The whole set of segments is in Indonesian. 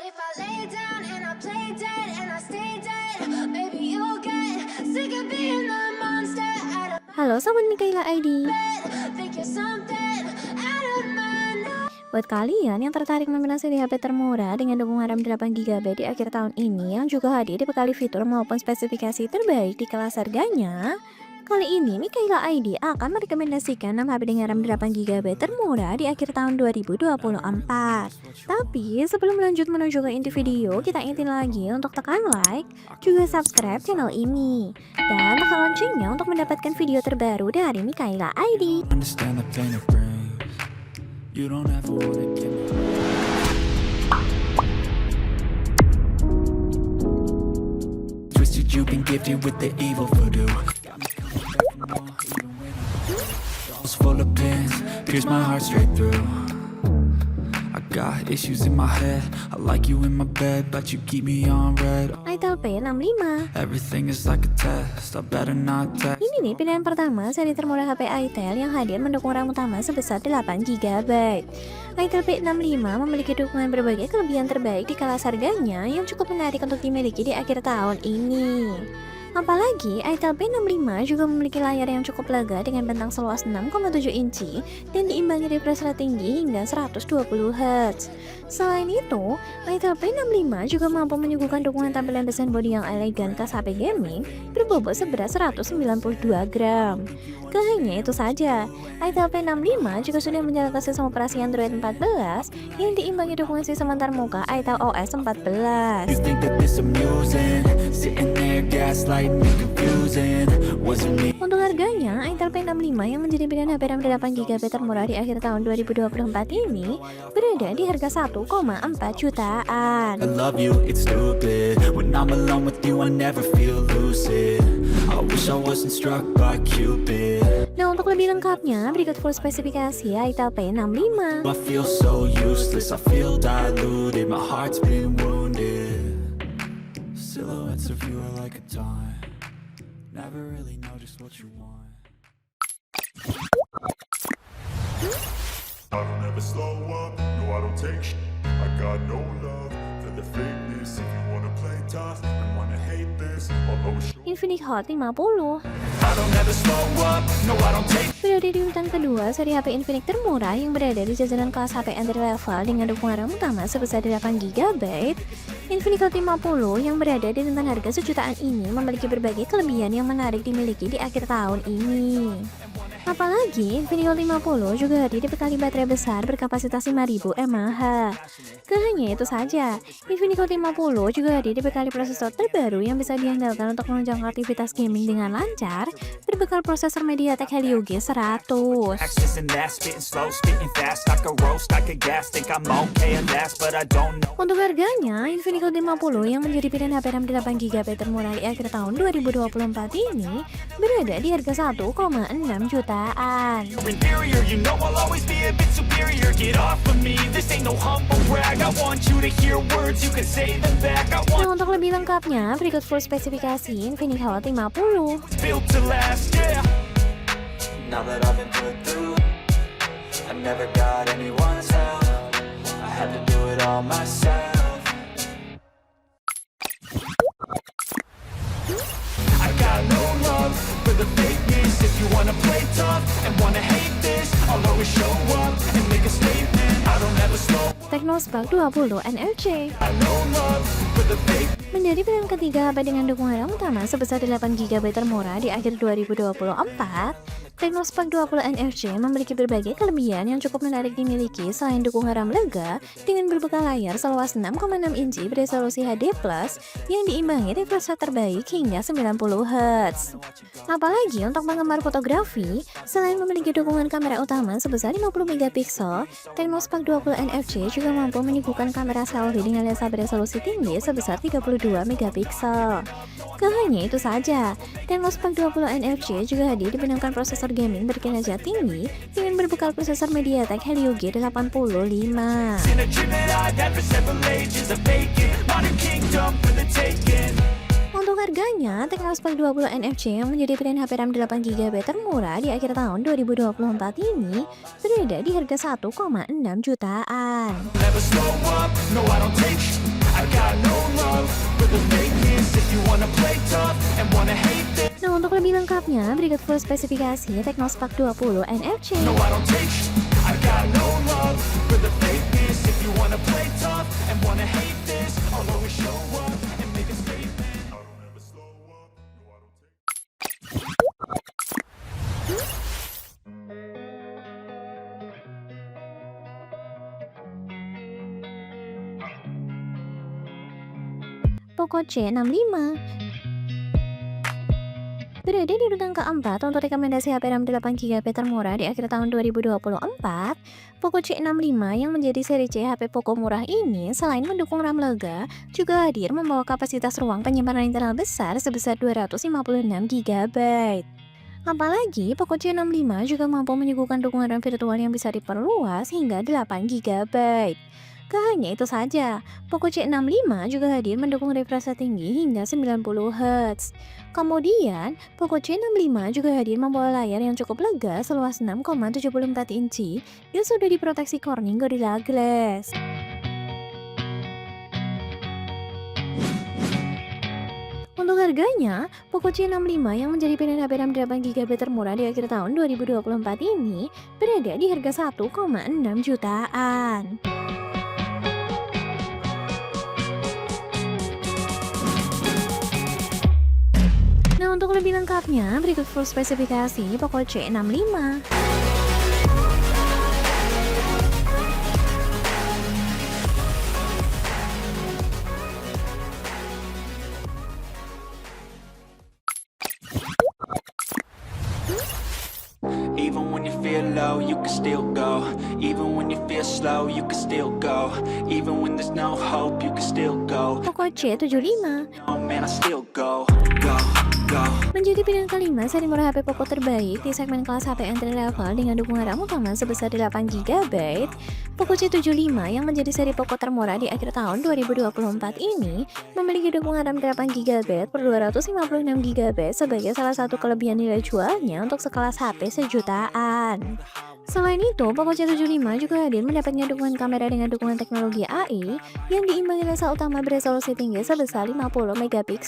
But if I lay down and I play dead and I stay dead, maybe you'll get sick of being the monster out of Halo Sobat Mikaela ID. bed. Think you're something out of my nose. Buat kalian yang tertarik nominasi di HP termurah dengan dukungan RAM 8GB di akhir tahun ini yang juga hadir dibekali fitur maupun spesifikasi terbaik di kelas harganya, kali ini Mikaela ID akan merekomendasikan 6 HP dengan RAM 8GB termurah di akhir tahun 2024. Tapi sebelum lanjut menuju ke inti video, kita ingetin lagi untuk tekan like, juga subscribe channel ini, dan tekan loncengnya untuk mendapatkan video terbaru dari Mikaela ID. Understand the pain it brings. You don't ever wanna give me. Twisted, you've been gifted with the evil voodoo. Got me coming back for more, even when I'm full of pins, pierce my heart straight through. I got issues in my head. I like you in my bed, but you keep me on red. Itel P65. Everything is like a test. I better not text. Ini nih pilihan pertama seri termurah HP Itel yang hadir mendukung RAM utama sebesar 8GB. Itel P65 memiliki dukungan berbagai kelebihan terbaik di kelas harganya yang cukup menarik untuk dimiliki di akhir tahun ini. Apalagi Itel P65 juga memiliki layar yang cukup lega dengan bentang seluas 6,7 inci dan diimbangi refresh rate tinggi hingga 120Hz. Selain itu, Itel P65 juga mampu menyuguhkan dukungan tampilan desain bodi yang elegan khas HP gaming berbobot seberat 192 gram. Gak hanya itu saja, Itel P65 juga sudah menjalankan sistem operasi Android 14 yang diimbangi dukungan sistem antarmuka Itel OS 14. You think that this amusing? Sitting there gaslighting me, confusing. Wasn't me. Untuk harganya, Itel P65 yang menjadi pilihan HP RAM 8GB termurah di akhir tahun 2024 ini berada di harga 1,4 jutaan. I love you, it's stupid. When I'm alone with you, I never feel lucid. I wish I wasn't struck by Cupid. Nah, untuk lebih lengkapnya, berikut full spesifikasi Itel P65. I feel so useless, I feel diluted. My heart's been wounded. Silhouettes of you are like a taunt. Never really know just what you want. I don't ever slow up, no I don't take sh**. I got no love for the fakeness. If you wanna play tough and wanna hate this, I'll always show. Infinix Hot 50 I don't ever slow up, no I don't take. berada di urutan kedua seri HP Infinix termurah yang berada di jajaran kelas HP entry level dengan dukungan RAM utama sebesar 8GB. Infinix Hot 50 yang berada di rentan harga sejutaan ini memiliki berbagai kelebihan yang menarik dimiliki di akhir tahun ini. Apalagi Infinix Hot 50 juga hadir dibekali baterai besar berkapasitas 5000 mAh. Gak hanya itu saja, Infinix Hot 50 juga hadir dibekali prosesor terbaru yang bisa diandalkan untuk menunjang aktivitas gaming dengan lancar, berbekal prosesor MediaTek Helio G100. Access and that, spitting slow, spitting fast. I could roast, I could gas, think I'm okay at last, but I don't know. Untuk harganya, Infinix Hot 50 yang menjadi pilihan HP RAM 8GB termurah di akhir tahun 2024 ini berada di harga 1,6 jutaan. Inferior, you know I'll always be a bit superior. Get off of me, this ain't no humble brag. I want you to hear words, you can say them back. I want Nah, untuk lebih lengkapnya, berikut full spesifikasi Infinix Hot 50. built to last, yeah. Now that I've been put through, I never got anyone's help. I had to do it all myself. I got no love for the fakeness. If you wanna play tough and wanna hate this, I'll always show up and make a statement. I don't ever slow. Technospark 20 NFC I no love for the fake. menjadi pilihan ketiga HP dengan dukungan RAM utama sebesar 8GB termurah di akhir 2024. Technospark 20 NFC memiliki berbagai kelebihan yang cukup menarik dimiliki selain dukungan RAM lega dengan berbekal layar seluas 6,6 inci beresolusi HD+ yang diimbangi refresh rate terbaik hingga 90Hz. Apalagi untuk penggemar fotografi, selain memiliki dukungan kamera utama sebesar 50MP, Technospark 20 NFC juga mampu menyuguhkan kamera selfie dengan lensa beresolusi tinggi sebesar 32MP. Gak hanya itu saja, Technospark 20 NFC juga hadir diberikan prosesor gaming berkinerja tinggi dengan berbekal prosesor MediaTek Helio G85. In a dream that I've had for several ages, a vacant modern kingdom for the taking. Untuk harganya, Technospark 20 NFC yang menjadi pilihan HP RAM 8GB termurah di akhir tahun 2024 ini berada di harga 1,6 jutaan. Never slow up, no I don't take lebih lengkapnya, berikut full spesifikasi Technospark 20 NFC. No, I don't take sh- I got no love for the fakeness. If you wanna play tough and wanna hate this, I'll always show up and make a statement. I don't ever slow up, no I don't take Poco C65 berada di urutan keempat untuk rekomendasi HP RAM 8GB termurah di akhir tahun 2024. Poco C65 yang menjadi seri C HP Poco murah ini selain mendukung RAM lega, juga hadir membawa kapasitas ruang penyimpanan internal besar sebesar 256GB. Apalagi Poco C65 juga mampu menyuguhkan dukungan RAM virtual yang bisa diperluas hingga 8GB. Gak hanya itu saja, Poco C65 juga hadir mendukung refresh rate tinggi hingga 90Hz. Kemudian, Poco C65 juga hadir membawa layar yang cukup lega seluas 6,74 inci yang sudah diproteksi Corning Gorilla Glass. Untuk harganya, Poco C65 yang menjadi pilihan HP RAM 8GB termurah di akhir tahun 2024 ini berada di harga 1,6 jutaan. Nah, untuk lebih lengkapnya, berikut full spesifikasi Poco C65. Even when you feel low, you can still go. Even when you feel slow, you can still go. Even when there's no hope, you can still go. Poco C75 Oh man, I still go. Go. menjadi pilihan kelima seri murah HP Poco terbaik di segmen kelas HP entry level dengan dukungan RAM utama sebesar 8GB. Poco C75 yang menjadi seri Poco termurah di akhir tahun 2024 ini memiliki dukungan RAM 8GB per 256GB sebagai salah satu kelebihan nilai jualnya untuk sekelas HP sejutaan. Selain itu, Poco C75 juga hadir mendapatkan dukungan kamera dengan dukungan teknologi AI yang diimbangi lensa utama beresolusi tinggi sebesar 50MP.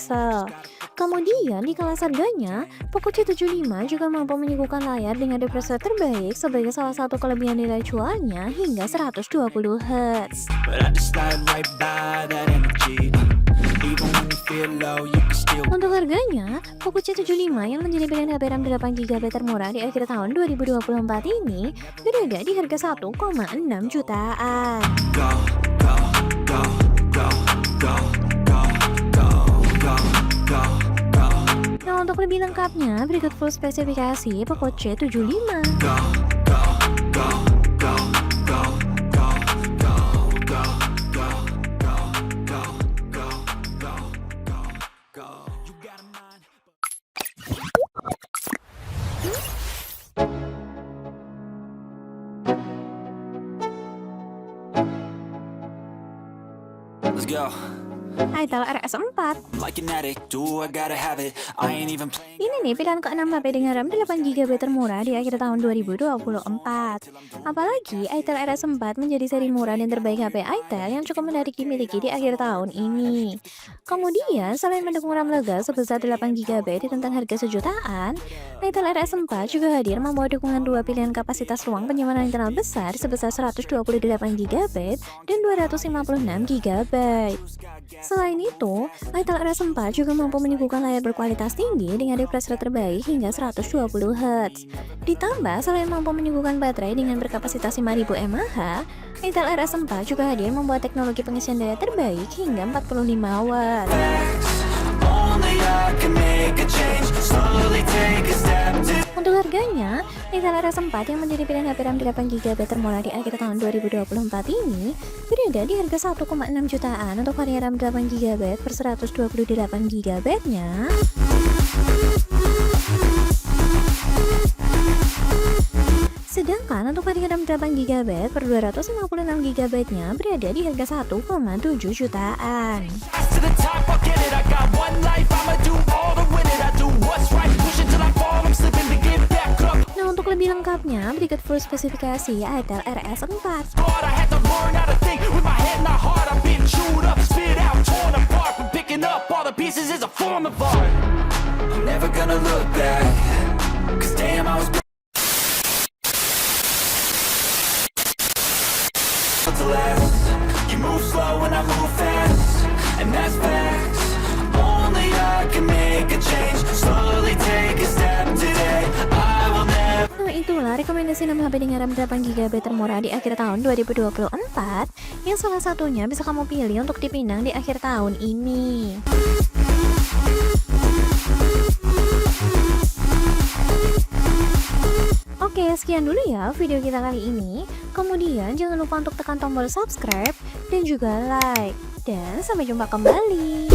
Kemudian di kelas harganya, Poco C75 juga mampu menyuguhkan layar dengan refresh rate terbaik sebagai salah satu kelebihan nilai jualnya hingga 120Hz. But I just slide right by that energy. Even when you feel low, you can still Untuk harganya, Poco C75 yang menjadi pilihan HP RAM 8GB termurah di akhir tahun 2024 ini berada di harga 1,6 jutaan. go, go, go, go, go, go, go, go, go, go, Nah, untuk lebih lengkapnya, berikut full spesifikasi Poco C75. go, go, go, go, go, go, go, go, go, go, go, go, go, go. You got a mind. Let's go. Itel RS4. Like an addict, do I gotta have it. I ain't even playing. Ini nih pilihan ke-6 HP dengan RAM 8GB termurah di akhir tahun 2024. Apalagi Itel RS4 menjadi seri murah dan terbaik HP Itel yang cukup menarik dimiliki di akhir tahun ini. Kemudian, selain mendukung RAM lega sebesar 8GB di tentang harga sejutaan, Itel RS4 juga hadir membawa dukungan dua pilihan kapasitas ruang penyimpanan internal besar sebesar 128GB dan 256GB. Selain itu, Itel RS4 juga mampu menyuguhkan layar berkualitas tinggi dengan refresh rate terbaik hingga 120Hz. Ditambah, selain mampu menyuguhkan baterai dengan berkapasitas 5000 mAh, Itel RS4 juga hadir membawa teknologi pengisian daya terbaik hingga 45 watt. Only I can make a change. Slowly take a step to. Untuk harganya, Itel RS4 yang menjadi pilihan HP RAM 8GB termurah di akhir tahun 2024 ini berada di harga 1,6 jutaan untuk varian RAM 8GB per 128GB-nya. Sedangkan untuk varian RAM 8GB per 256GB-nya berada di harga 1,7 jutaan. To the top, I'll get it. I got one life, I'ma do all to win it. I do what's right, push it till I fall. I'm slipping to get back up. Nah, untuk lebih lengkapnya, berikut full spesifikasi Itel RS4. Hard, I had to learn how to think with my head, not heart. I've been chewed up, spit out, torn apart. From picking up all the pieces is a form of art. never gonna look back. Cause damn, I was built to last. You move slow and I move fast, and that's facts. Only I can make a change. Slowly take a step today. I will never. Nah itulah rekomendasi 6 HP dengan RAM 8GB termurah di akhir tahun 2024 yang salah satunya bisa kamu pilih untuk dipinang di akhir tahun ini. Oke, sekian dulu ya video kita kali ini. Kemudian jangan lupa untuk tekan tombol subscribe dan juga like. Dan sampai jumpa kembali.